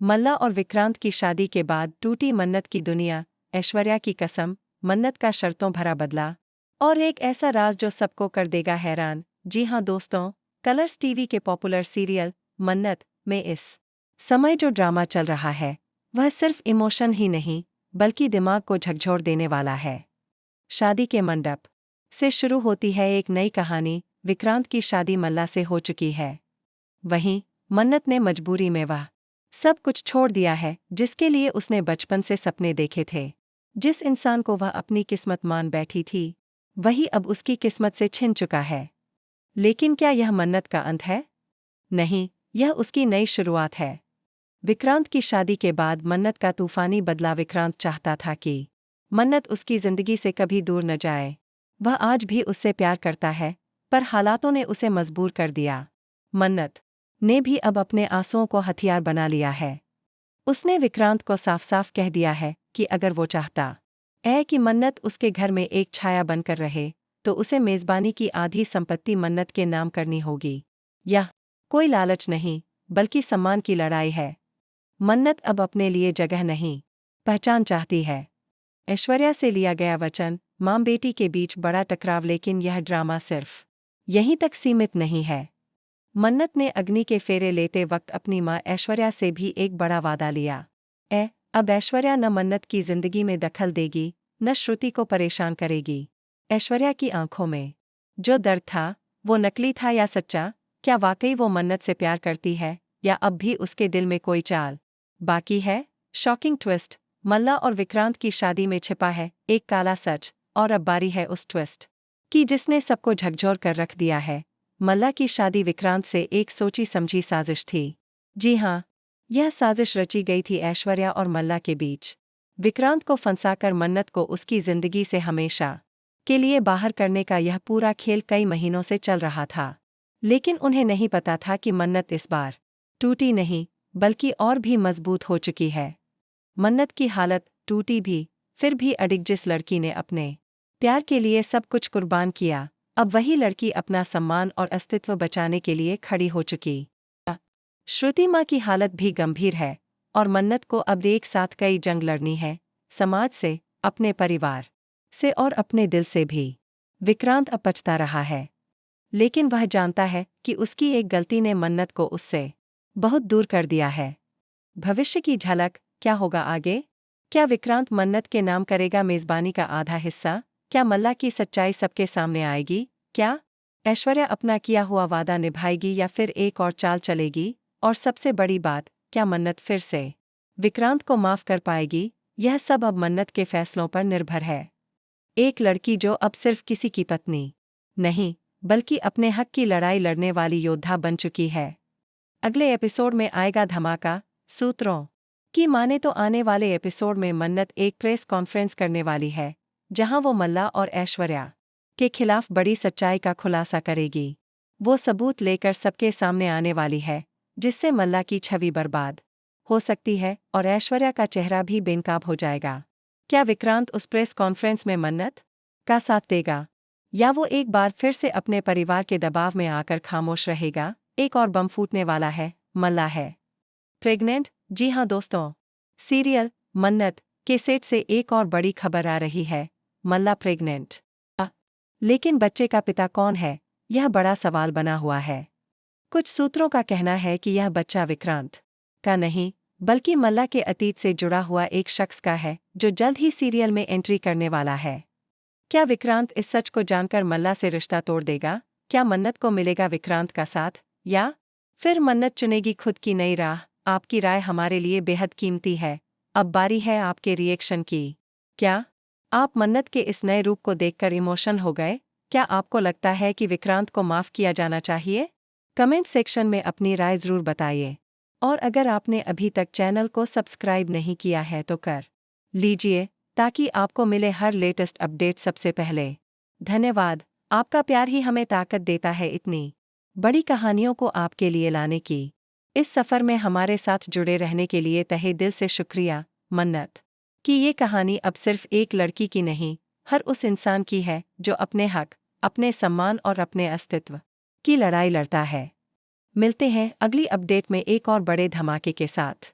मल्ला और विक्रांत की शादी के बाद टूटी मन्नत की दुनिया, ऐश्वर्या की कसम, मन्नत का शर्तों भरा बदला और एक ऐसा राज जो सबको कर देगा हैरान। जी हाँ दोस्तों, कलर्स टीवी के पॉपुलर सीरियल मन्नत में इस समय जो ड्रामा चल रहा है वह सिर्फ इमोशन ही नहीं बल्कि दिमाग को झकझोर देने वाला है। शादी के मंडप से शुरू होती है एक नई कहानी। विक्रांत की शादी मल्ला से हो चुकी है। वहीं मन्नत ने मजबूरी में वह सब कुछ छोड़ दिया है जिसके लिए उसने बचपन से सपने देखे थे। जिस इंसान को वह अपनी किस्मत मान बैठी थी वही अब उसकी किस्मत से छिन चुका है। लेकिन क्या यह मन्नत का अंत है? नहीं, यह उसकी नई शुरुआत है। विक्रांत की शादी के बाद मन्नत का तूफानी बदला। विक्रांत चाहता था कि मन्नत उसकी जिंदगी से कभी दूर न जाए। वह आज भी उससे प्यार करता है, पर हालातों ने उसे मजबूर कर दिया। मन्नत ने भी अब अपने आंसुओं को हथियार बना लिया है। उसने विक्रांत को साफ साफ कह दिया है कि अगर वो चाहता है कि मन्नत उसके घर में एक छाया बनकर रहे तो उसे मेजबानी की आधी संपत्ति मन्नत के नाम करनी होगी। यह कोई लालच नहीं बल्कि सम्मान की लड़ाई है। मन्नत अब अपने लिए जगह नहीं, पहचान चाहती है। ऐश्वर्या से लिया गया वचन, मां बेटी के बीच बड़ा टकराव। लेकिन यह ड्रामा सिर्फ यहीं तक सीमित नहीं है। मन्नत ने अग्नि के फेरे लेते वक्त अपनी मां ऐश्वर्या से भी एक बड़ा वादा लिया। अब ऐश्वर्या न मन्नत की जिंदगी में दखल देगी, न श्रुति को परेशान करेगी। ऐश्वर्या की आंखों में जो दर्द था वो नकली था या सच्चा? क्या वाकई वो मन्नत से प्यार करती है या अब भी उसके दिल में कोई चाल बाकी है? शॉकिंग ट्विस्ट, मल्ला और विक्रांत की शादी में छिपा है एक काला सच और अब बारी है उस ट्विस्ट की जिसने सबको झकझोर कर रख दिया है। मल्ला की शादी विक्रांत से एक सोची समझी साजिश थी। जी हाँ, यह साजिश रची गई थी ऐश्वर्या और मल्ला के बीच। विक्रांत को फंसाकर मन्नत को उसकी जिंदगी से हमेशा के लिए बाहर करने का यह पूरा खेल कई महीनों से चल रहा था। लेकिन उन्हें नहीं पता था कि मन्नत इस बार टूटी नहीं बल्कि और भी मजबूत हो चुकी है। मन्नत की हालत टूटी भी, फिर भी अडिग जिस लड़की ने अपने प्यार के लिए सब कुछ कुर्बान किया, अब वही लड़की अपना सम्मान और अस्तित्व बचाने के लिए खड़ी हो चुकी। श्रुति मां की हालत भी गंभीर है और मन्नत को अब एक साथ कई जंग लड़नी है, समाज से, अपने परिवार से और अपने दिल से भी। विक्रांत अब पछता रहा है, लेकिन वह जानता है कि उसकी एक गलती ने मन्नत को उससे बहुत दूर कर दिया है। भविष्य की झलक, क्या होगा आगे? क्या विक्रांत मन्नत के नाम करेगा मेजबानी का आधा हिस्सा? क्या मल्ला की सच्चाई सबके सामने आएगी? क्या ऐश्वर्या अपना किया हुआ वादा निभाएगी या फिर एक और चाल चलेगी? और सबसे बड़ी बात, क्या मन्नत फिर से विक्रांत को माफ कर पाएगी? यह सब अब मन्नत के फैसलों पर निर्भर है। एक लड़की जो अब सिर्फ किसी की पत्नी नहीं बल्कि अपने हक की लड़ाई लड़ने वाली योद्धा बन चुकी है। अगले एपिसोड में आएगा धमाका। सूत्रों की माने तो आने वाले एपिसोड में मन्नत एक प्रेस कॉन्फ्रेंस करने वाली है जहां वो मल्ला और ऐश्वर्या के खिलाफ बड़ी सच्चाई का खुलासा करेगी। वो सबूत लेकर सबके सामने आने वाली है जिससे मल्ला की छवि बर्बाद हो सकती है और ऐश्वर्या का चेहरा भी बेनकाब हो जाएगा। क्या विक्रांत उस प्रेस कॉन्फ्रेंस में मन्नत का साथ देगा या वो एक बार फिर से अपने परिवार के दबाव में आकर खामोश रहेगा? एक और बम फूटने वाला है, मल्ला है प्रेग्नेंट। जी हाँ दोस्तों, सीरियल मन्नत के सेट से एक और बड़ी खबर आ रही है, मल्ला प्रेग्नेंट। लेकिन बच्चे का पिता कौन है, यह बड़ा सवाल बना हुआ है। कुछ सूत्रों का कहना है कि यह बच्चा विक्रांत का नहीं बल्कि मल्ला के अतीत से जुड़ा हुआ एक शख्स का है जो जल्द ही सीरियल में एंट्री करने वाला है। क्या विक्रांत इस सच को जानकर मल्ला से रिश्ता तोड़ देगा? क्या मन्नत को मिलेगा विक्रांत का साथ या फिर मन्नत चुनेगी खुद की नई राह? आपकी राय हमारे लिए बेहद कीमती है। अब बारी है आपके रिएक्शन की। क्या आप मन्नत के इस नए रूप को देखकर इमोशन हो गए? क्या आपको लगता है कि विक्रांत को माफ किया जाना चाहिए? कमेंट सेक्शन में अपनी राय जरूर बताइए। और अगर आपने अभी तक चैनल को सब्सक्राइब नहीं किया है तो कर लीजिए ताकि आपको मिले हर लेटेस्ट अपडेट सबसे पहले। धन्यवाद, आपका प्यार ही हमें ताकत देता है इतनी बड़ी कहानियों को आपके लिए लाने की। इस सफ़र में हमारे साथ जुड़े रहने के लिए तहे दिल से शुक्रिया। मन्नत कि ये कहानी अब सिर्फ एक लड़की की नहीं, हर उस इंसान की है जो अपने हक, अपने सम्मान और अपने अस्तित्व की लड़ाई लड़ता है। मिलते हैं अगली अपडेट में एक और बड़े धमाके के साथ।